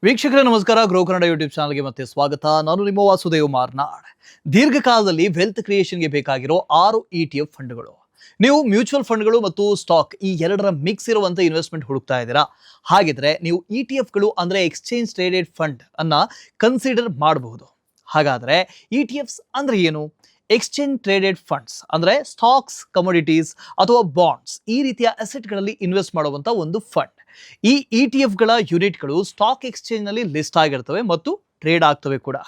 ವೀಕ್ಷಕರೇ ನಮಸ್ಕಾರ. Grow Kannada YouTube ಚಾನಲ್ಗೆ ಮತ್ತೆ ಸ್ವಾಗತ. ನಾನು ನಿಮ್ಮ ವಾಸುದೇವ್ ಮಾರ್ನಾಡ್. ದೀರ್ಘಕಾಲದಲ್ಲಿ ವೆಲ್ತ್ ಕ್ರಿಯೇಷನ್ಗೆ ಬೇಕಾಗಿರೋ 6 ETF ಫಂಡ್ಗಳು. ನೀವು ಮ್ಯೂಚುವಲ್ ಫಂಡ್ಗಳು ಮತ್ತು ಸ್ಟಾಕ್ ಈ ಎರಡರ ಮಿಕ್ಸ್ ಇರುವಂತ ಇನ್ವೆಸ್ಟ್ಮೆಂಟ್ ಹುಡುಕ್ತಾ ಇದ್ದೀರಾ? ಹಾಗಿದ್ರೆ ನೀವು ETFಗಳು ಅಂದ್ರೆ ಎಕ್ಸ್ಚೇಂಜ್ ಟ್ರೇಡೆಡ್ ಫಂಡ್ ಅನ್ನ ಕನ್ಸಿಡರ್ ಮಾಡಬಹುದು. ಹಾಗಾದ್ರೆ ETFs ಅಂದ್ರೆ ಏನು? ಎಕ್ಸ್ಚೇಂಜ್ ಟ್ರೇಡೆಡ್ ಫಂಡ್ಸ್ ಅಂದ್ರೆ ಸ್ಟಾಕ್ಸ್, ಕಮೋಡಿಟೀಸ್ ಅಥವಾ ಬಾಂಡ್ಸ್ ಈ ರೀತಿಯ ಅಸೆಟ್ಗಳಲ್ಲಿ ಇನ್ವೆಸ್ಟ್ ಮಾಡುವಂತ ಒಂದು ಫಂಡ್. ಈ ETF ಗಳ ಯೂನಿಟ್ಗಳು ಸ್ಟಾಕ್ ಎಕ್ಸ್ಚೇಂಜ್ ನಲ್ಲಿ ಲಿಸ್ಟ್ ಆಗಿರ್ತವೆ ಮತ್ತು ಟ್ರೇಡ್ ಆಗ್ತವೆ ಕೂಡ.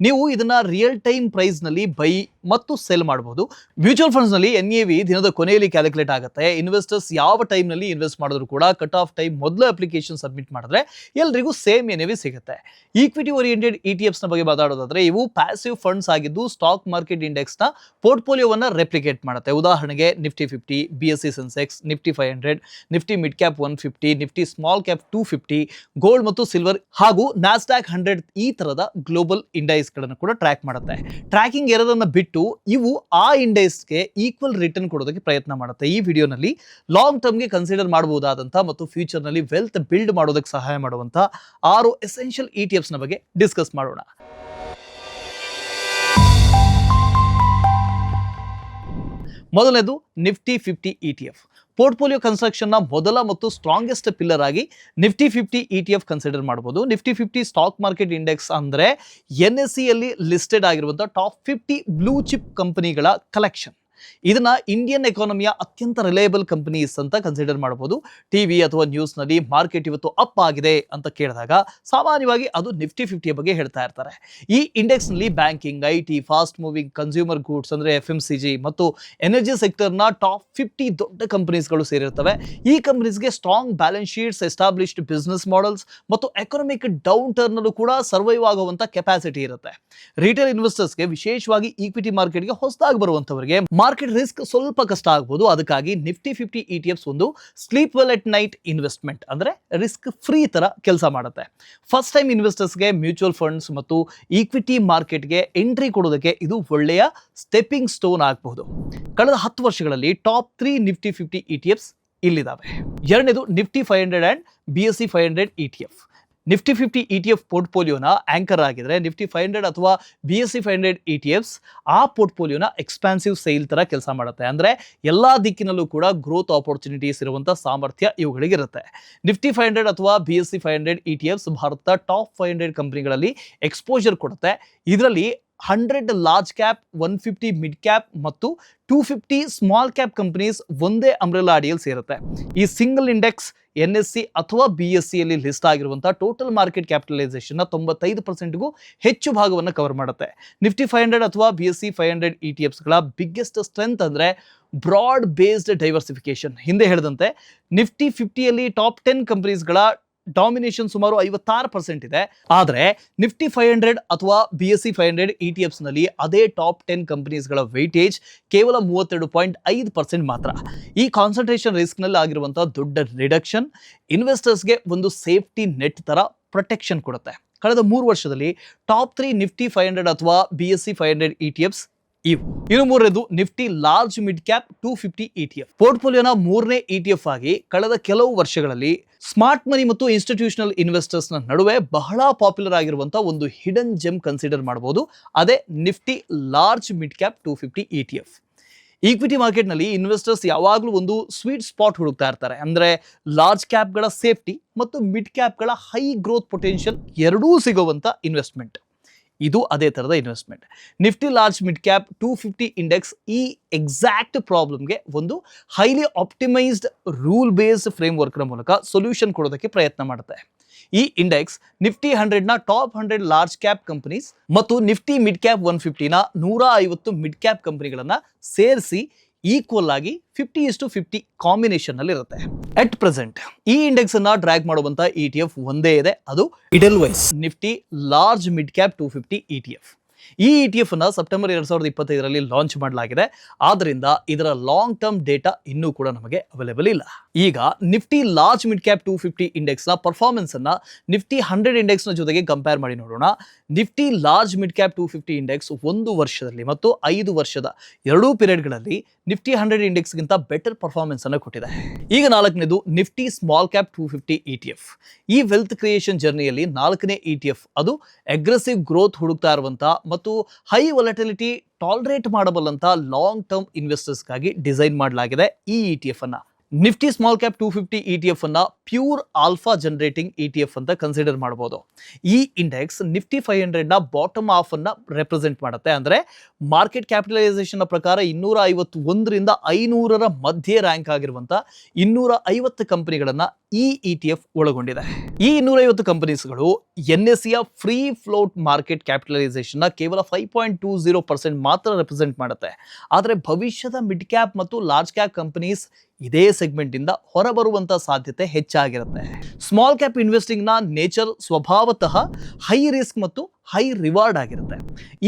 ನೀವು ಇದನ್ನ ರಿಯಲ್ ಟೈಮ್ ಪ್ರೈಸ್ ನಲ್ಲಿ ಬೈ ಮತ್ತು ಸೆಲ್ ಮಾಡಬಹುದು. ಮ್ಯೂಚುವಲ್ ಫಂಡ್ಸ್ ನಲ್ಲಿ NAV ದಿನದ ಕೊನೆಯಲ್ಲಿ ಕ್ಯಾಲ್ಕುಲೇಟ್ ಆಗುತ್ತೆ. ಇನ್ವೆಸ್ಟರ್ಸ್ ಯಾವ ಟೈಮ್ ನಲ್ಲಿ ಇನ್ವೆಸ್ಟ್ ಮಾಡಿದ್ರು ಕೂಡ ಕಟ್ ಆಫ್ ಟೈಮ್ ಮೊದಲು ಅಪ್ಲಿಕೇಶನ್ ಸಬ್ಮಿಟ್ ಮಾಡಿದ್ರೆ ಎಲ್ರಿಗೂ ಸೇಮ್ NAV ಸಿಗುತ್ತೆ. ಈಕ್ವಿಟಿ ಓರಿಯೆಂಟೆಡ್ ETFs ನ ಬಗ್ಗೆ ಮಾತಾಡೋದಾದ್ರೆ ಇವು ಪ್ಯಾಸಿವ್ ಫಂಡ್ಸ್ ಆಗಿದ್ದು ಸ್ಟಾಕ್ ಮಾರ್ಕೆಟ್ ಇಂಡೆಕ್ಸ್ ನ ಪೋರ್ಟ್ಫೋಲಿಯೋವನ್ನ ರೆಪ್ಲಿಕೇಟ್ ಮಾಡುತ್ತೆ. ಉದಾಹರಣೆಗೆ Nifty 50, BSE Sensex, Nifty 500, Nifty mid cap 150, Nifty small cap 250, gold ಮತ್ತು ಸಿಲ್ವರ್ ಹಾಗೂ ನಾಸ್ಡಾಕ್ 100 ಈ ತರದ ಗ್ಲೋಬಲ್ ಇಂಡೈಸ್ ಗಳನ್ನು ಕೂಡ ಟ್ರ್ಯಾಕ್ ಮಾಡುತ್ತೆ. ಟ್ರ್ಯಾಕಿಂಗ್ ಎರಡನ್ನ ಬಿಟ್ಟು ಇವು ಆ ಇಂಡೈಸ್ಗೆ ಈಕ್ವಲ್ ರಿಟರ್ನ್ ಕೊಡೋದಕ್ಕೆ ಪ್ರಯತ್ನ ಮಾಡುತ್ತೆ. ಈ ವಿಡಿಯೋನಲ್ಲಿ ಲಾಂಗ್ ಟರ್ಮ್ಗೆ ಕನ್ಸಿಡರ್ ಮಾಡಬಹುದಾದಂತಹ ಮತ್ತು ಫ್ಯೂಚರ್ ನಲ್ಲಿ ವೆಲ್ತ್ ಬಿಲ್ಡ್ ಮಾಡೋದಕ್ಕೆ ಸಹಾಯ ಮಾಡುವಂತಹ 6 ಎಸೆನ್ಷಿಯಲ್ ETFs ನ ಬಗ್ಗೆ ಡಿಸ್ಕಸ್ ಮಾಡೋಣ. ಮೊದಲನೇದು ನಿಫ್ಟಿ 50 ETF. ಪೋರ್ಟ್ಫೋಲಿಯೋ ಕನ್ಸ್ಟ್ರಕ್ಷನ್ ನ ಮೊದಲ ಮತ್ತು ಸ್ಟ್ರಾಂಗೆಸ್ಟ್ ಪಿಲ್ಲರ್ ಆಗಿ ನಿಫ್ಟಿ 50 ETF ಕನ್ಸಿಡರ್ ಮಾಡಬಹುದು. ನಿಫ್ಟಿ 50 ಸ್ಟಾಕ್ ಮಾರ್ಕೆಟ್ ಇಂಡೆಕ್ಸ್ ಅಂದ್ರೆ NSE ಅಲ್ಲಿ ಲಿಸ್ಟೆಡ್ ಆಗಿರುವಂತಹ ಟಾಪ್ 50 ಬ್ಲೂ ಚಿಪ್ ಕಂಪನಿಗಳ ಕಲೆಕ್ಷನ್. ಇದನ್ನ ಇಂಡಿಯನ್ ಎಕಾನಮಿಯ ಅತ್ಯಂತ ರಿಲಯಬಲ್ ಕಂಪನೀಸ್ ಅಂತ ಕನ್ಸಿಡರ್ ಮಾಡಬಹುದು. ಟಿವಿ ಅಥವಾ ನ್ಯೂಸ್ ನಲ್ಲಿ ಮಾರ್ಕೆಟ್ ಇವತ್ತು ಅಪ್ ಆಗಿದೆ ಅಂತ ಕೇಳಿದಾಗ ಸಾಮಾನ್ಯವಾಗಿ ಅದು ನಿಫ್ಟಿ 50 ಬಗ್ಗೆ ಹೇಳ್ತಾ ಇರ್ತಾರೆ. ಈ ಇಂಡೆಕ್ಸ್ ನಲ್ಲಿ banking, IT, fast moving consumer goods ಅಂದ್ರೆ FMCG ಮತ್ತು ಎನರ್ಜಿ ಸೆಕ್ಟರ್ ನ ಟಾಪ್ 50 ದೊಡ್ಡ ಕಂಪನೀಸ್ಗಳು ಸೇರಿರ್ತವೆ. ಈ ಕಂಪನೀಸ್ಗೆ strong balance sheets, established business models ಮತ್ತು ಎಕನಾಮಿಕ್ ಡೌನ್ ಟರ್ನ್ ಅಲ್ಲೂ ಕೂಡ ಸರ್ವೈವ್ ಆಗುವಂತ ಕೆಪಾಸಿಟಿ ಇರುತ್ತೆ. ರಿಟೇಲ್ ಇನ್ವೆಸ್ಟರ್ಸ್ಗೆ, ವಿಶೇಷವಾಗಿ ಈಕ್ವಿಟಿ ಮಾರ್ಕೆಟ್ಗೆ ಹೊಸದಾಗಿ ಬರುವಂತವರಿಗೆ ಮಾರ್ಕೆಟ್ ರಿಸ್ಕ್ ಸ್ವಲ್ಪ ಕಷ್ಟ ಆಗಬಹುದು. ಅದಕ್ಕಾಗಿ ನಿಫ್ಟಿ 50 ETFs ಒಂದು ಸ್ಲೀಪ್ ವೆಲ್ ಎಟ್ ನೈಟ್ ಇನ್ವೆಸ್ಟ್ಮೆಂಟ್ ಅಂದ್ರೆ ರಿಸ್ಕ್ ಫ್ರೀ ತರ ಕೆಲಸ ಮಾಡುತ್ತೆ. ಫಸ್ಟ್ ಟೈಮ್ ಇನ್ವೆಸ್ಟರ್ಸ್ಗೆ ಮ್ಯೂಚುವಲ್ ಫಂಡ್ಸ್ ಮತ್ತು ಈಕ್ವಿಟಿ ಮಾರ್ಕೆಟ್ಗೆ ಎಂಟ್ರಿ ಕೊಡೋದಕ್ಕೆ ಇದು ಒಳ್ಳೆಯ ಸ್ಟೆಪ್ಪಿಂಗ್ ಸ್ಟೋನ್ ಆಗಬಹುದು. ಕಳೆದ 10 ವರ್ಷಗಳಲ್ಲಿ ಟಾಪ್ 3 ನಿಫ್ಟಿ 50 ETFs ಇಲ್ಲಿದ್ದಾವೆ. ಎರಡನೇದು Nifty 500 and BSE 500 ETF. Nifty 50 ETF ಪೋರ್ಟ್ಫೋಲಿಯೋನ ಆಂಕರ್ ಆಗಿದ್ರೆ ನಿಫ್ಟಿ 500 ಅಥವಾ BSE 500 ETFs ಆ ಪೋರ್ಟ್ಫೋಲಿಯೋನ ಎಕ್ಸ್ಪಾನ್ಸಿವ್ ಸೈಲ್ ತರ ಕೆಲಸ ಮಾಡುತ್ತೆ. ಅಂದ್ರೆ ಎಲ್ಲಾ ದಿಕ್ಕಿನಲ್ಲೂ ಕೂಡ ಗ್ರೋತ್ ಆಪರ್ಚುನಿಟೀಸ್ ಇರುವಂತ ಸಾಮರ್ಥ್ಯ ಇವುಗಳಿಗಿರುತ್ತೆ. ನಿಫ್ಟಿ 500 ಅಥವಾ BSE 500 ETFs ಭಾರತದ ಟಾಪ್ 500 ಕಂಪನಿಗಳಲ್ಲಿ ಎಕ್ಸ್ಪೋಜರ್ ಕೊಡುತ್ತೆ. ಇದರಲ್ಲಿ 100 ಲಾರ್ಜ್ ಕ್ಯಾಪ್, 150 ಮಿಡ್ ಕ್ಯಾಪ್ ಮತ್ತು 250 ಸ್ಮಾಲ್ ಕ್ಯಾಪ್ ಕಂಪನೀಸ್ ಒಂದೇ ಅಂಬ್ರೆಲಾ ಅಡಿಯಲ್ಲಿ ಸೇರುತ್ತೆ. ಈ ಸಿಂಗಲ್ ಇಂಡೆಕ್ಸ್ NSE ಅಥವಾ BSE ಅಲ್ಲಿ ಲಿಸ್ಟ್ ಆಗಿರುವಂತಹ ಟೋಟಲ್ ಮಾರ್ಕೆಟ್ ಕ್ಯಾಪಿಟಲೈಸೇಷನ್ 95%ಗೂ ಹೆಚ್ಚು ಭಾಗವನ್ನು ಕವರ್ ಮಾಡುತ್ತೆ. ನಿಫ್ಟಿ 500 ಅಥವಾ BSE 500 ETFs ಗಳ ಬಿಗ್ಗೆಸ್ಟ್ ಸ್ಟ್ರೆಂತ್ ಅಂದ್ರೆ ಬ್ರಾಡ್ ಬೇಸ್ಡ್ ಡೈವರ್ಸಿಫಿಕೇಶನ್. ಹಿಂದೆ ಹೇಳಿದಂತೆ ನಿಫ್ಟಿ 50 ಅಲ್ಲಿ ಟಾಪ್ 10 ಕಂಪನೀಸ್ಗಳ ಡಾಮಿನೇಷನ್ ಸುಮಾರು 56% ಇದೆ. ಆದರೆ ನಿಫ್ಟಿ 500 ಅಥವಾ BSE 500 ETFs ನಲ್ಲಿ ಅದೇ ಟಾಪ್ 10 ಕಂಪನೀಸ್ಗಳ ವೆಯ್ಟೇಜ್ ಕೇವಲ 32.5% ಮಾತ್ರ. ಈ ಕಾನ್ಸಂಟ್ರೇಷನ್ ರಿಸ್ಕ್ ನಲ್ಲಿ ಆಗಿರುವಂತಹ ದೊಡ್ಡ ರಿಡಕ್ಷನ್ ಇನ್ವೆಸ್ಟರ್ಸ್ಗೆ ಒಂದು ಸೇಫ್ಟಿ ನೆಟ್ ತರ ಪ್ರೊಟೆಕ್ಷನ್ ಕೊಡುತ್ತೆ. ಕಳೆದ 3 ವರ್ಷದಲ್ಲಿ ಟಾಪ್ 3 ನಿಫ್ಟಿ 500 ಅಥವಾ BSE 500 ETFs ಇನ್ನು ಮೂರನೇದು Nifty large mid cap 250 ETF. ಪೋರ್ಟ್ಫೋಲಿಯೋನ ಮೂರನೇ ETF ಆಗಿ ಕಳೆದ ಕೆಲವು ವರ್ಷಗಳಲ್ಲಿ ಸ್ಮಾರ್ಟ್ ಮನಿ ಮತ್ತು ಇನ್ಸ್ಟಿಟ್ಯೂಷನಲ್ ಇನ್ವೆಸ್ಟರ್ಸ್ ನ ನಡುವೆ ಬಹಳ ಪಾಪ್ಯುಲರ್ ಆಗಿರುವಂತಹ ಒಂದು ಹಿಡನ್ ಜೆಮ್ ಕನ್ಸಿಡರ್ ಮಾಡಬಹುದು. ಅದೇ Nifty large mid cap 250 ETF. Equity market ನಲ್ಲಿ ಇನ್ವೆಸ್ಟರ್ಸ್ ಯಾವಾಗಲೂ ಒಂದು ಸ್ವೀಟ್ ಸ್ಪಾಟ್ ಹುಡುಕ್ತಾ ಇರ್ತಾರೆ. ಅಂದ್ರೆ ಲಾರ್ಜ್ ಕ್ಯಾಪ್ ಗಳ ಸೇಫ್ಟಿ ಮತ್ತು ಮಿಡ್ ಕ್ಯಾಪ್ ಗಳ ಹೈ ಗ್ರೋತ್ ಪೊಟೆನ್ಷಿಯಲ್ ಎರಡೂ ಸಿಗುವಂತ ಇನ್ವೆಸ್ಟ್ಮೆಂಟ್. ಇದು ಅದೇ ತರದ investment. Nifty large mid cap 250 index ಈ ಎಕ್ಸಾಕ್ಟ್ ಪ್ರಾಬ್ಲಮ್ಗೆ ಒಂದು highly optimised rule based frame work ನ ಮೂಲಕ ಸೊಲ್ಯೂಷನ್ ಕೊಡೋದಕ್ಕೆ ಪ್ರಯತ್ನ ಮಾಡುತ್ತೆ. ಈ ಇಂಡೆಕ್ಸ್ ನಿಫ್ಟಿ 100 ನ ಟಾಪ್ 100 ಲಾರ್ಜ್ ಕ್ಯಾಪ್ ಕಂಪನೀಸ್ ಮತ್ತು ನಿಫ್ಟಿ ಮಿಡ್ ಕ್ಯಾಪ್ 150 ನ 150 ಮಿಡ್ ಕ್ಯಾಪ್ ಕಂಪನಿಗಳನ್ನ ಸೇರಿಸಿ ಈಕ್ವಲ್ ಆಗಿ 50:50 ಕಾಂಬಿನೇಷನ್ ನಲ್ಲಿ ಇರುತ್ತೆ. ಅಟ್ ಪ್ರೆಸೆಂಟ್ ಈ ಇಂಡೆಕ್ಸ್ ಅನ್ನ ಡ್ರ್ಯಾಗ್ ಮಾಡುವಂತ ETF ಒಂದೇ ಇದೆ, ಅದು Edelweiss Nifty large mid cap 250 ETF. ಈ ETF ಅನ್ನ ಸೆಪ್ಟೆಂಬರ್ 2025ರಲ್ಲಿ ಲಾಂಚ್ ಮಾಡಲಾಗಿದೆ. ಆದ್ದರಿಂದ ಇದರ ಲಾಂಗ್ ಟರ್ಮ್ ಡೇಟಾ ಇನ್ನೂ ಕೂಡ ನಮಗೆ ಅವೈಲೇಬಲ್ ಇಲ್ಲ. ಈಗ Nifty large mid cap 250 index ನ ಪರ್ಫಾರ್ಮೆನ್ಸ್ ಅನ್ನ ನಿಫ್ಟಿ 100 ಇಂಡೆಕ್ಸ್ ನ ಜೊತೆಗೆ ಕಂಪೇರ್ ಮಾಡಿ ನೋಡೋಣ. Nifty large mid cap 250 index 1 ವರ್ಷದಲ್ಲಿ ಮತ್ತು 5 ವರ್ಷದ ಎರಡೂ ಪೀರಿಯಡ್ಗಳಲ್ಲಿ ನಿಫ್ಟಿ 100 ಇಂಡೆಕ್ಸ್ ಗಿಂತ ಬೆಟರ್ ಪರ್ಫಾರ್ಮೆನ್ಸ್ ಅನ್ನು ಕೊಟ್ಟಿದೆ. ಈಗ ನಾಲ್ಕನೇದು ನಿಫ್ಟಿ ಸ್ಮಾಲ್ ಕ್ಯಾಪ್ 250 ETF. ಈ ವೆಲ್ತ್ ಕ್ರಿಯೇಷನ್ ಜರ್ನಿಯಲ್ಲಿ ನಾಲ್ಕನೇ ETF, ಅದು ಅಗ್ರೆಸಿವ್ ಗ್ರೋತ್ ಹುಡುಕ್ತಾ ಇರುವಂತ ಮತ್ತು ಹೈ ವಾಲಟಿಲಿಟಿ ಟಾಲರೇಟ್ ಮಾಡಬಲ್ಲಂತ ಲಾಂಗ್ ಟರ್ಮ್ ಇನ್ವೆಸ್ಟರ್ಸ್ಗಾಗಿ ಡಿಸೈನ್ ಮಾಡಲಾಗಿದೆ ಈ ETF ಅನ್ನ. ನಿಫ್ಟಿ ಸ್ಮಾಲ್ ಕ್ಯಾಪ್ 250 ETF ಅನ್ನ ಪ್ಯೂರ್ ಆಲ್ಫಾ ಜನರೇಟಿಂಗ್ ETF ಅಂತ ಕನ್ಸಿಡರ್ ಮಾಡಬಹುದು. ಈ ಇಂಡೆಕ್ಸ್ ನಿಫ್ಟಿ 500 ನ ಬಾಟಮ್ ಆಫ್ ಅನ್ನ ರೆಪ್ರೆಸೆಂಟ್ ಮಾಡುತ್ತೆ. ಅಂದ್ರೆ ಮಾರ್ಕೆಟ್ ಕ್ಯಾಪಿಟಲೈಸೇಷನ್ ಪ್ರಕಾರ 251ರಿಂದ 500ರ ಮಧ್ಯೆ ರ್ಯಾಂಕ್ ಆಗಿರುವಂತ 250 ಕಂಪನಿಗಳನ್ನ ಈ ETF ಒಳಗೊಂಡಿದೆ. ಈ 250 ಕಂಪನೀಸ್ಗಳು NSE free float market capitalisation ನ ಕೇವಲ 5.20% ಮಾತ್ರ ರೆಪ್ರೆಸೆಂಟ್ ಮಾಡುತ್ತೆ. ಆದರೆ ಭವಿಷ್ಯದ ಮಿಡ್ ಕ್ಯಾಪ್ ಮತ್ತು ಲಾರ್ಜ್ ಕ್ಯಾಪ್ ಕಂಪನೀಸ್ ಇದೇ ಸೆಗ್ಮೆಂಟ್ ಇಂದ ಹೊರಬರುವಂತ ಸಾಧ್ಯತೆ ಹೆಚ್ಚಾಗಿರುತ್ತೆ. ಸ್ಮಾಲ್ ಕ್ಯಾಪ್ ಇನ್ವೆಸ್ಟಿಂಗ್ ನ ನೇಚರ್ ಸ್ವಭಾವತಃ ಹೈ ರಿಸ್ಕ್ ಮತ್ತು ಹೈ ರಿವಾರ್ಡ್ ಆಗಿರುತ್ತೆ.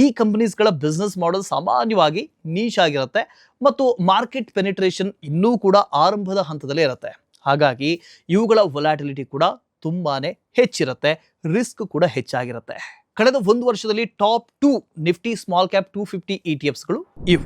ಈ ಕಂಪನೀಸ್ಗಳ ಬಿಸ್ನೆಸ್ ಮಾಡೆಲ್ ಸಾಮಾನ್ಯವಾಗಿ ನೀಶ್ ಆಗಿರುತ್ತೆ ಮತ್ತು ಮಾರ್ಕೆಟ್ ಪೆನಿಟ್ರೇಷನ್ ಇನ್ನೂ ಕೂಡ ಆರಂಭದ ಹಂತದಲ್ಲೇ ಇರುತ್ತೆ. ಹಾಗಾಗಿ ಇವುಗಳ ವೊಲಾಟಿಲಿಟಿ ಕೂಡ ತುಂಬಾನೇ ಹೆಚ್ಚಿರುತ್ತೆ, ರಿಸ್ಕ್ ಕೂಡ ಹೆಚ್ಚಾಗಿರುತ್ತೆ. ಕಳೆದ 1 ವರ್ಷದಲ್ಲಿ ಟಾಪ್ 2 ನಿಫ್ಟಿ ಸ್ಮಾಲ್ ಕ್ಯಾಪ್ 250 ETFಸ್ಗಳು ಇವು.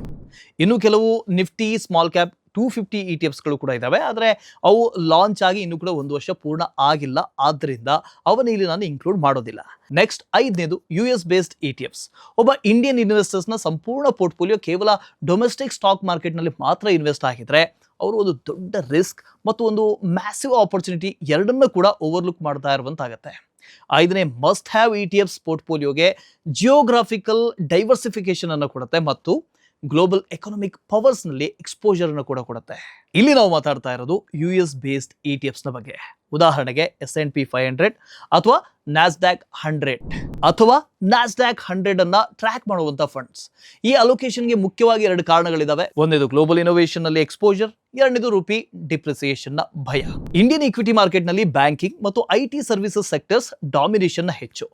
ಇನ್ನು ಕೆಲವು ನಿಫ್ಟಿ ಸ್ಮಾಲ್ ಕ್ಯಾಪ್ 250 ETFಸ್ಗಳು ಕೂಡ ಇದಾವೆ. ಆದರೆ ಅವು ಲಾಂಚ್ ಆಗಿ ಇನ್ನೂ ಕೂಡ 1 ವರ್ಷ ಪೂರ್ಣ ಆಗಿಲ್ಲ. ಆದ್ದರಿಂದ ಅವನ್ನ ಇಲ್ಲಿ ನಾನು ಇನ್ಕ್ಲೂಡ್ ಮಾಡೋದಿಲ್ಲ. ನೆಕ್ಸ್ಟ್ 5ನೇದು US ಬೇಸ್ಡ್ ETFs. ಒಬ್ಬ ಇಂಡಿಯನ್ ಇನ್ವೆಸ್ಟರ್ಸ್ನ ಸಂಪೂರ್ಣ ಪೋರ್ಟ್ಫೋಲಿಯೋ ಕೇವಲ ಡೊಮೆಸ್ಟಿಕ್ ಸ್ಟಾಕ್ ಮಾರ್ಕೆಟ್ನಲ್ಲಿ ಮಾತ್ರ ಇನ್ವೆಸ್ಟ್ ಆಗಿದ್ರೆ ಅವರು ಒಂದು ದೊಡ್ಡ ರಿಸ್ಕ್ ಮತ್ತು ಒಂದು ಮ್ಯಾಸಿವ್ ಆಪರ್ಚುನಿಟಿ ಎರಡನ್ನೂ ಕೂಡ ಓವರ್ಲುಕ್ ಮಾಡ್ತಾ ಇರುವಂತಾಗತ್ತೆ. 5ನೇ ಮಸ್ಟ್ ಹ್ಯಾವ್ ETFs ಪೋರ್ಟ್ಫೋಲಿಯೋಗೆ ಜಿಯೋಗ್ರಾಫಿಕಲ್ ಡೈವರ್ಸಿಫಿಕೇಶನ್ ಅನ್ನು ಕೊಡುತ್ತೆ ಮತ್ತು ಗ್ಲೋಬಲ್ ಎಕನಾಮಿಕ್ ಪವರ್ಸ್ ನಲ್ಲಿ ಎಕ್ಸ್ಪೋಜರ್ ಅನ್ನು ಕೂಡ ಕೊಡುತ್ತೆ. ಇಲ್ಲಿ ನಾವು ಮಾತಾಡ್ತಾ ಇರೋದು US ಬೇಸ್ಡ್ ETFs ನ ಬಗ್ಗೆ. ಉದಾಹರಣೆಗೆ S&P 500 ಅಥವಾ ನ್ಯಾಸ್ಡ್ಯಾಕ್ 100 ಅಥವಾ ನ್ಯಾಸ್ಡ್ಯಾಕ್ 100 ಅನ್ನ ಟ್ರ್ಯಾಕ್ ಮಾಡುವಂತ ಫಂಡ್ಸ್. ಈ ಅಲೋಕೇಶನ್ಗೆ ಮುಖ್ಯವಾಗಿ 2 ಕಾರಣಗಳಿದಾವೆ. ಒಂದೇದು ಗ್ಲೋಬಲ್ ಇನೋವೇಷನ್ ನಲ್ಲಿ ಎಕ್ಸ್ಪೋಜರ್, ಎರಡನೇದು ರೂಪಿ ಡಿಪ್ರಿಸಿಯೇಷನ್ ನ ಭಯ. ಇಂಡಿಯನ್ ಇಕ್ವಿಟಿ ಮಾರ್ಕೆಟ್ ನಲ್ಲಿ ಬ್ಯಾಂಕಿಂಗ್ ಮತ್ತು IT ಸರ್ವಿಸಸ್ ಸೆಕ್ಟರ್ಸ್ ಡಾಮಿನೇಷನ್ ಹೆಚ್ಚು.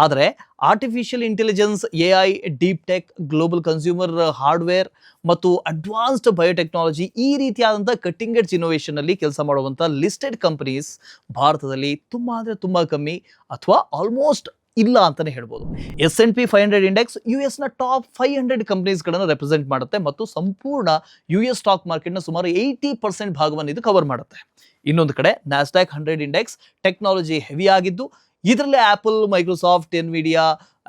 ಆದರೆ artificial intelligence, AI, deep tech, global consumer hardware ಮತ್ತು ಅಡ್ವಾನ್ಸ್ಡ್ ಬಯೋಟೆಕ್ನಾಲಜಿ ಈ ರೀತಿಯಾದಂಥ ಕಟ್ಟಿಂಗ್ ಎಡ್ಜ್ ಇನೋವೇಷನ್ ಅಲ್ಲಿ ಕೆಲಸ ಮಾಡುವಂಥ ಲಿಸ್ಟೆಡ್ ಕಂಪನೀಸ್ ಭಾರತದಲ್ಲಿ ತುಂಬಾ ಅಂದ್ರೆ ತುಂಬಾ ಕಮ್ಮಿ ಅಥವಾ ಆಲ್ಮೋಸ್ಟ್ ಇಲ್ಲ ಅಂತಾನೆ ಹೇಳ್ಬೋದು. S&P 500 ಇಂಡೆಕ್ಸ್ US ನ ಟಾಪ್ 500 ಕಂಪನೀಸ್ಗಳನ್ನು ರೆಪ್ರೆಸೆಂಟ್ ಮಾಡುತ್ತೆ ಮತ್ತು ಸಂಪೂರ್ಣ US ಸ್ಟಾಕ್ ಮಾರ್ಕೆಟ್ನ ಸುಮಾರು 80% ಭಾಗವನ್ನು ಇದು ಕವರ್ ಮಾಡುತ್ತೆ. ಇನ್ನೊಂದು ಕಡೆ ನ್ಯಾಸ್ಡ್ಯಾಕ್ 100 ಇಂಡೆಕ್ಸ್ ಟೆಕ್ನಾಲಜಿ ಹೆವಿ ಆಗಿದ್ದು ಇದರಲ್ಲಿ apple, Microsoft, Nvidia,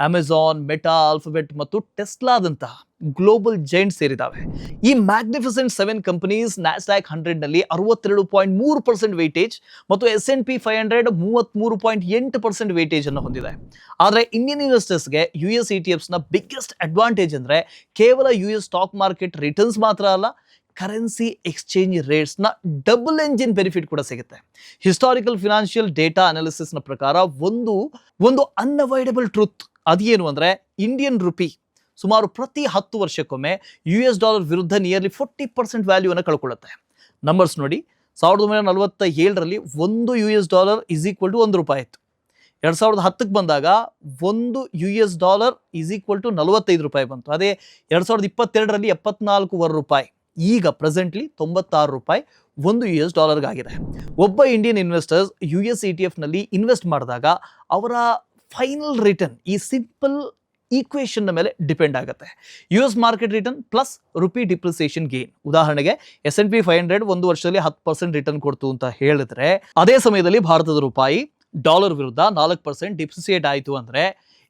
Amazon, meta, alphabet ಮತ್ತು ಟೆಸ್ಲಾದಂತಹ ಗ್ಲೋಬಲ್ ಜೈಂಟ್ ಸೇರಿದಾವೆ. ಈ ಮ್ಯಾಗ್ನಿಫಿಸೆಂಟ್ 7 ಕಂಪನೀಸ್ ನ್ಯಾಸ್ಡ್ಯಾಕ್ 100 ನಲ್ಲಿ 62.3% ವೇಟೇಜ್ ಮತ್ತು S&P 500 33.8% ವೇಟೇಜ್ ಅನ್ನು ಹೊಂದಿದೆ. ಆದರೆ ಇಂಡಿಯನ್ ಇನ್ವೆಸ್ಟರ್ಸ್ಗೆ US ETFs ನ ಬಿಗ್ಗೆಸ್ಟ್ ಅಡ್ವಾಂಟೇಜ್ ಅಂದ್ರೆ ಕೇವಲ US ಸ್ಟಾಕ್ ಮಾರ್ಕೆಟ್ ರಿಟರ್ನ್ಸ್ ಮಾತ್ರ ಅಲ್ಲ, ಕರೆನ್ಸಿ ಎಕ್ಸ್ಚೇಂಜ್ ರೇಟ್ಸ್ ನ ಡಬಲ್ ಎಂಜಿನ್ ಬೆನಿಫಿಟ್ ಕೂಡ ಸಿಗುತ್ತೆ. ಹಿಸ್ಟಾರಿಕಲ್ ಫಿನಾನ್ಷಿಯಲ್ ಡೇಟಾ ಅನಾಲಿಸಿಸ್ ನ ಪ್ರಕಾರ ಒಂದು ಅನ್ಅವಾಯ್ಡಬಲ್ ಟ್ರೂತ್ ಅದೇನು ಅಂದ್ರೆ ಇಂಡಿಯನ್ ರುಪಿ ಸುಮಾರು ಪ್ರತಿ 10 ವರ್ಷಕ್ಕೊಮ್ಮೆ US ಡಾಲರ್ ವಿರುದ್ಧ ನಿಯರ್ಲಿ 40% ವ್ಯಾಲ್ಯೂ ಅನ್ನು ಕಳ್ಕೊಳ್ಳುತ್ತೆ. ನಂಬರ್ಸ್ ನೋಡಿ, 1947ರಲ್ಲಿ $1 = $1 ಇತ್ತು. 2010ಕ್ಕೆ ಬಂದಾಗ $1 = $45 ಬಂತು. ಅದೇ 2022ರಲ್ಲಿ $74.5. ಈಗ ಪ್ರೆಸೆಂಟ್ಲಿ $96 $1 ಆಗಿದೆ. ಒಬ್ಬ ಇಂಡಿಯನ್ ಇನ್ವೆಸ್ಟರ್ಸ್ US ETF ನಲ್ಲಿ ಇನ್ವೆಸ್ಟ್ ಮಾಡಿದಾಗ ಅವರ ಫೈನಲ್ ರಿಟರ್ನ್ ಈ ಸಿಂಪಲ್ ಈಕ್ವೇಷನ್ ಮೇಲೆ ಡಿಪೆಂಡ್ ಆಗುತ್ತೆ. US market return plus rupee depreciation gain. ಉದಾಹರಣೆಗೆ S&P 500 1 ವರ್ಷದಲ್ಲಿ 10% ರಿಟರ್ನ್ ಕೊಡ್ತು ಅಂತ ಹೇಳಿದ್ರೆ, ಅದೇ ಸಮಯದಲ್ಲಿ ಭಾರತದ ರೂಪಾಯಿ ಡಾಲರ್ ವಿರುದ್ಧ 4% ಡಿಪ್ರಿಸಿಯೇಟ್ ಆಯಿತು ಅಂದ್ರೆ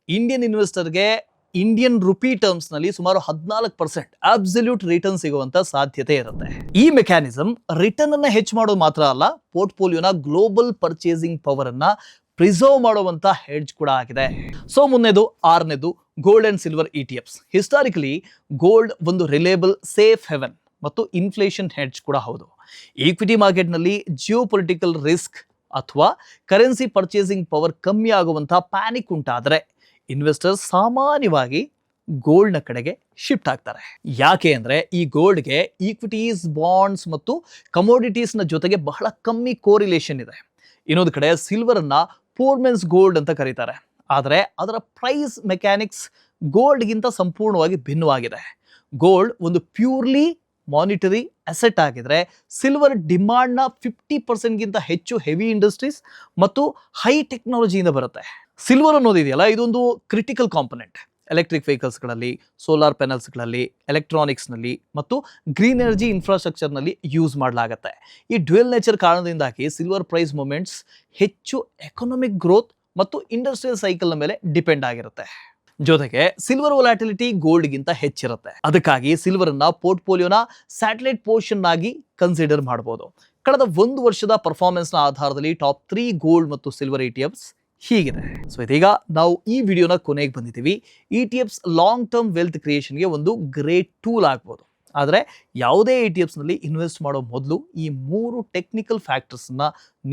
ಇಂಡಿಯನ್ ಇನ್ವೆಸ್ಟರ್ಗೆ ಇಂಡಿಯನ್ ರುಪಿ ಟರ್ಮ್ಸ್ ನಲ್ಲಿ ಸುಮಾರು 14% ಅಬ್ಸಲ್ಯೂಟ್ ರಿಟರ್ನ್ ಸಿಗುವಂತ ಸಾಧ್ಯತೆ ಇರುತ್ತೆ. ಈ ಮೆಕ್ಯಾನಿಸಮ್ ರಿಟರ್ನ್ ಅನ್ನ ಹೆಚ್ಚು ಮಾಡೋದು ಮಾತ್ರ ಅಲ್ಲ, ಪೋರ್ಟ್ಫೋಲಿಯೋನ ಗ್ಲೋಬಲ್ ಪರ್ಚೇಸಿಂಗ್ ಪವರ್ ಅನ್ನ ಪ್ರಿಸರ್ವ್ ಮಾಡುವಂತ ಹೆಡ್ಜ್ ಕೂಡ ಆಗಿದೆ. ಸೊ ಮುಂದೆದು 6ನೇದು gold and silver ETFs. Historically gold ಒಂದು ರಿಲೇಬಲ್ ಸೇಫ್ ಹೆವೆನ್ ಮತ್ತು ಇನ್ಫ್ಲೇಷನ್ ಹೆಡ್ಜ್ ಕೂಡ ಹೌದು. ಈಕ್ವಿಟಿ ಮಾರ್ಕೆಟ್ನಲ್ಲಿ ಜಿಯೋಪೊಲಿಟಿಕಲ್ ರಿಸ್ಕ್ ಅಥವಾ ಕರೆನ್ಸಿ ಪರ್ಚೇಸಿಂಗ್ ಪವರ್ ಕಮ್ಮಿ ಆಗುವಂತಹ ಪ್ಯಾನಿಕ್ ಉಂಟಾದರೆ ಇನ್ವೆಸ್ಟರ್ಸ್ ಸಾಮಾನ್ಯವಾಗಿ ಗೋಲ್ಡ್ನ ಕಡೆಗೆ ಶಿಫ್ಟ್ ಆಗ್ತಾರೆ. ಯಾಕೆ ಅಂದ್ರೆ ಈ ಗೋಲ್ಡ್ಗೆ ಈಕ್ವಿಟೀಸ್, ಬಾಂಡ್ಸ್ ಮತ್ತು ಕಮೋಡಿಟೀಸ್ನ ಜೊತೆಗೆ ಬಹಳ ಕಮ್ಮಿ ಕೋರಿಲೇಷನ್ ಇದೆ. ಇನ್ನೊಂದು ಕಡೆ ಸಿಲ್ವರ್ ಅನ್ನ ಪೋರ್ ಮೆನ್ಸ್ ಗೋಲ್ಡ್ ಅಂತ ಕರೀತಾರೆ. ಆದರೆ ಅದರ ಪ್ರೈಸ್ ಮೆಕ್ಯಾನಿಕ್ಸ್ ಗೋಲ್ಡ್ಗಿಂತ ಸಂಪೂರ್ಣವಾಗಿ ಭಿನ್ನವಾಗಿದೆ. ಗೋಲ್ಡ್ ಒಂದು ಪ್ಯೂರ್ಲಿ ಮಾನಿಟರಿ ಅಸೆಟ್ ಆಗಿದ್ರೆ ಸಿಲ್ವರ್ ಡಿಮಾಂಡ್ನ 50%ಗಿಂತ ಹೆಚ್ಚು ಹೆವಿ ಇಂಡಸ್ಟ್ರೀಸ್ ಮತ್ತು ಹೈ ಟೆಕ್ನಾಲಜಿಯಿಂದ ಬರುತ್ತೆ. ಸಿಲ್ವರ್ ಅನ್ನೋದಿದೆಯಲ್ಲ, ಇದೊಂದು ಕ್ರಿಟಿಕಲ್ ಕಾಂಪೊನೆಂಟ್. ಎಲೆಕ್ಟ್ರಿಕ್ ವೆಹಿಕಲ್ಸ್ಗಳಲ್ಲಿ, ಸೋಲಾರ್ ಪ್ಯಾನಲ್ಸ್ಗಳಲ್ಲಿ, ಎಲೆಕ್ಟ್ರಾನಿಕ್ಸ್ನಲ್ಲಿ ಮತ್ತು ಗ್ರೀನ್ ಎನರ್ಜಿ ಇನ್ಫ್ರಾಸ್ಟ್ರಕ್ಚರ್ನಲ್ಲಿ ಯೂಸ್ ಮಾಡಲಾಗುತ್ತೆ. ಈ ಡ್ಯುಯಲ್ ನೇಚರ್ ಕಾರಣದಿಂದಾಗಿ ಸಿಲ್ವರ್ ಪ್ರೈಸ್ ಮೂಮೆಂಟ್ಸ್ ಹೆಚ್ಚು ಎಕನಾಮಿಕ್ ಗ್ರೋತ್ ಮತ್ತು ಇಂಡಸ್ಟ್ರಿಯಲ್ ಸೈಕಲ್ನ ಮೇಲೆ ಡಿಪೆಂಡ್ ಆಗಿರುತ್ತೆ. ಜೊತೆಗೆ ಸಿಲ್ವರ್ ವೊಲಾಟಿಲಿಟಿ ಗೋಲ್ಡ್ಗಿಂತ ಹೆಚ್ಚಿರುತ್ತೆ. ಅದಕ್ಕಾಗಿ ಸಿಲ್ವರ್ ಅನ್ನ ಪೋರ್ಟ್ಫೋಲಿಯೋನ ಸ್ಯಾಟಲೈಟ್ ಪೋರ್ಷನ್ ಆಗಿ ಕನ್ಸಿಡರ್ ಮಾಡಬಹುದು. ಕಳೆದ 1 ವರ್ಷದ ಪರ್ಫಾರ್ಮೆನ್ಸ್ನ ಆಧಾರದಲ್ಲಿ ಟಾಪ್ 3 ಗೋಲ್ಡ್ ಮತ್ತು ಸಿಲ್ವರ್ ETFs ಹೀಗಿದೆ. ಸೊ ಇದೀಗ ನಾವು ಈ ವಿಡಿಯೋನ ಕೊನೆಗೆ ಬಂದಿದ್ದೀವಿ. ETFs ಲಾಂಗ್ ಟರ್ಮ್ ವೆಲ್ತ್ ಕ್ರಿಯೇಷನ್ಗೆ ಒಂದು ಗ್ರೇಟ್ ಟೂಲ್ ಆಗ್ಬೋದು. ಆದರೆ ಯಾವುದೇ ETFsನಲ್ಲಿ ಇನ್ವೆಸ್ಟ್ ಮಾಡೋ ಮೊದಲು ಈ 3 ಟೆಕ್ನಿಕಲ್ ಫ್ಯಾಕ್ಟರ್ಸ್ನ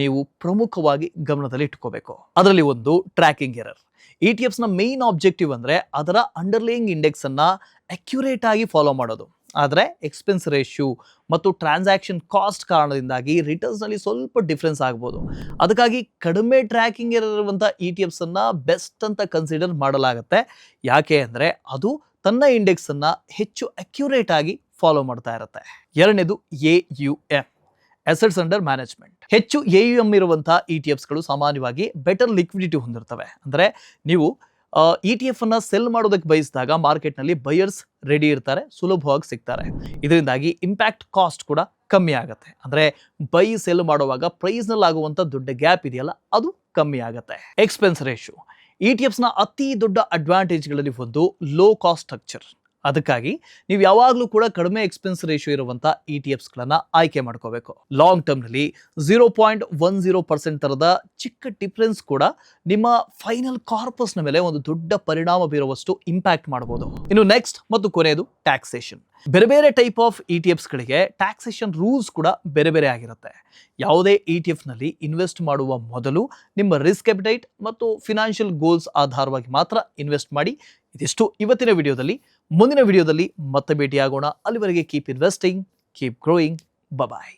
ನೀವು ಪ್ರಮುಖವಾಗಿ ಗಮನದಲ್ಲಿ ಇಟ್ಕೋಬೇಕು. ಅದರಲ್ಲಿ ಒಂದು ಟ್ರ್ಯಾಕಿಂಗ್ ಎರರ್. ETFsನ ಮೇನ್ ಆಬ್ಜೆಕ್ಟಿವ್ ಅಂದರೆ ಅದರ ಅಂಡರ್ಲೇಯಿಂಗ್ ಇಂಡೆಕ್ಸ್ ಅನ್ನ ಅಕ್ಯುರೇಟ್ ಆಗಿ ಫಾಲೋ ಮಾಡೋದು. ಆದರೆ ಎಕ್ಸ್ಪೆನ್ಸ್ ರೇಷ್ಯೂ ಮತ್ತು ಟ್ರಾನ್ಸಾಕ್ಷನ್ ಕಾಸ್ಟ್ ಕಾರಣದಿಂದಾಗಿ ರಿಟರ್ನ್ಸ್ನಲ್ಲಿ ಸ್ವಲ್ಪ ಡಿಫ್ರೆನ್ಸ್ ಆಗ್ಬೋದು. ಅದಕ್ಕಾಗಿ ಕಡಿಮೆ ಟ್ರ್ಯಾಕಿಂಗ್ ಇರುವಂಥ ETFs ಅನ್ನ ಬೆಸ್ಟ್ ಅಂತ ಕನ್ಸಿಡರ್ ಮಾಡಲಾಗುತ್ತೆ. ಯಾಕೆ ಅಂದರೆ ಅದು ತನ್ನ ಇಂಡೆಕ್ಸ್ ಅನ್ನ ಹೆಚ್ಚು ಅಕ್ಯುರೇಟ್ ಆಗಿ ಫಾಲೋ ಮಾಡ್ತಾ ಇರುತ್ತೆ. ಎರಡನೇದು AUM, ಅಸೆಟ್ಸ್ ಅಂಡರ್ ಮ್ಯಾನೇಜ್ಮೆಂಟ್. ಹೆಚ್ಚು AUM ಇರುವಂಥ ETFsಗಳು ಸಾಮಾನ್ಯವಾಗಿ ಬೆಟರ್ ಲಿಕ್ವಿಡಿಟಿ ಹೊಂದಿರ್ತವೆ. ಅಂದರೆ ನೀವು ETF ಅನ್ನ ಸೆಲ್ ಮಾಡೋದಕ್ಕೆ ಬಯಸಿದಾಗ ಮಾರ್ಕೆಟ್ನಲ್ಲಿ ಬಯರ್ಸ್ ರೆಡಿ ಇರ್ತಾರೆ, ಸುಲಭವಾಗಿ ಸಿಗ್ತಾರೆ. ಇದರಿಂದಾಗಿ ಇಂಪ್ಯಾಕ್ಟ್ ಕಾಸ್ಟ್ ಕೂಡ ಕಮ್ಮಿ ಆಗುತ್ತೆ. ಅಂದರೆ ಬೈ ಸೆಲ್ ಮಾಡುವಾಗ ಪ್ರೈಸ್ನಲ್ಲಿ ಆಗುವಂಥ ದೊಡ್ಡ ಗ್ಯಾಪ್ ಇದೆಯಲ್ಲ, ಅದು ಕಮ್ಮಿ ಆಗುತ್ತೆ. ಎಕ್ಸ್ಪೆನ್ಸ್ ರೇಷ್ಯೂ ETFsನ ಅತಿ ದೊಡ್ಡ ಅಡ್ವಾಂಟೇಜ್ಗಳಲ್ಲಿ ಒಂದು ಲೋ ಕಾಸ್ಟ್ ಸ್ಟ್ರಕ್ಚರ್. ಅದಕ್ಕಾಗಿ ನೀವು ಯಾವಾಗಲೂ ಕೂಡ ಕಡಿಮೆ ಎಕ್ಸ್ಪೆನ್ಸ್ ರೇಷಿಯೋ ಇರುವಂಥ ETFsಗಳನ್ನು ಆಯ್ಕೆ ಮಾಡ್ಕೋಬೇಕು. ಲಾಂಗ್ ಟರ್ಮ್ನಲ್ಲಿ 0.10% ತರದ ಚಿಕ್ಕ ಡಿಫರೆನ್ಸ್ ಕೂಡ ನಿಮ್ಮ ಫೈನಲ್ ಕಾರ್ಪಸ್ನ ಮೇಲೆ ಒಂದು ದೊಡ್ಡ ಪರಿಣಾಮ ಬೀರುವಷ್ಟು ಇಂಪ್ಯಾಕ್ಟ್ ಮಾಡಬಹುದು. ಇನ್ನು ನೆಕ್ಸ್ಟ್ ಮತ್ತು ಕೊನೆಯದು ಟ್ಯಾಕ್ಸೇಷನ್. ಬೇರೆ ಬೇರೆ ಟೈಪ್ ಆಫ್ ETFsಗಳಿಗೆ ಟ್ಯಾಕ್ಸೇಷನ್ ರೂಲ್ಸ್ ಕೂಡ ಬೇರೆ ಬೇರೆ ಆಗಿರುತ್ತೆ. ಯಾವುದೇ ETFನಲ್ಲಿ ಇನ್ವೆಸ್ಟ್ ಮಾಡುವ ಮೊದಲು ನಿಮ್ಮ ರಿಸ್ಕ್ ಅಪಟೈಟ್ ಮತ್ತು ಫಿನಾನ್ಷಿಯಲ್ ಗೋಲ್ಸ್ ಆಧಾರವಾಗಿ ಮಾತ್ರ ಇನ್ವೆಸ್ಟ್ ಮಾಡಿ. ಇದಿಷ್ಟು ಇವತ್ತಿನ ವಿಡಿಯೋದಲ್ಲಿ. ಮುಂದಿನ ವಿಡಿಯೋದಲ್ಲಿ ಮತ್ತೆ ಭೇಟಿಯಾಗೋಣ. ಅಲ್ಲಿವರೆಗೆ keep investing, keep growing. Bye.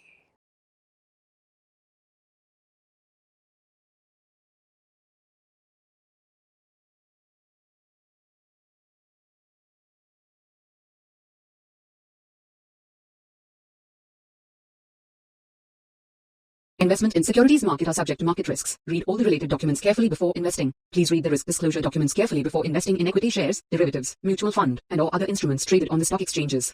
Investment in securities market are subject to market risks. Read all the related documents carefully before investing. Please read the risk disclosure documents carefully before investing in equity shares, derivatives, mutual fund, and or other instruments traded on the stock exchanges.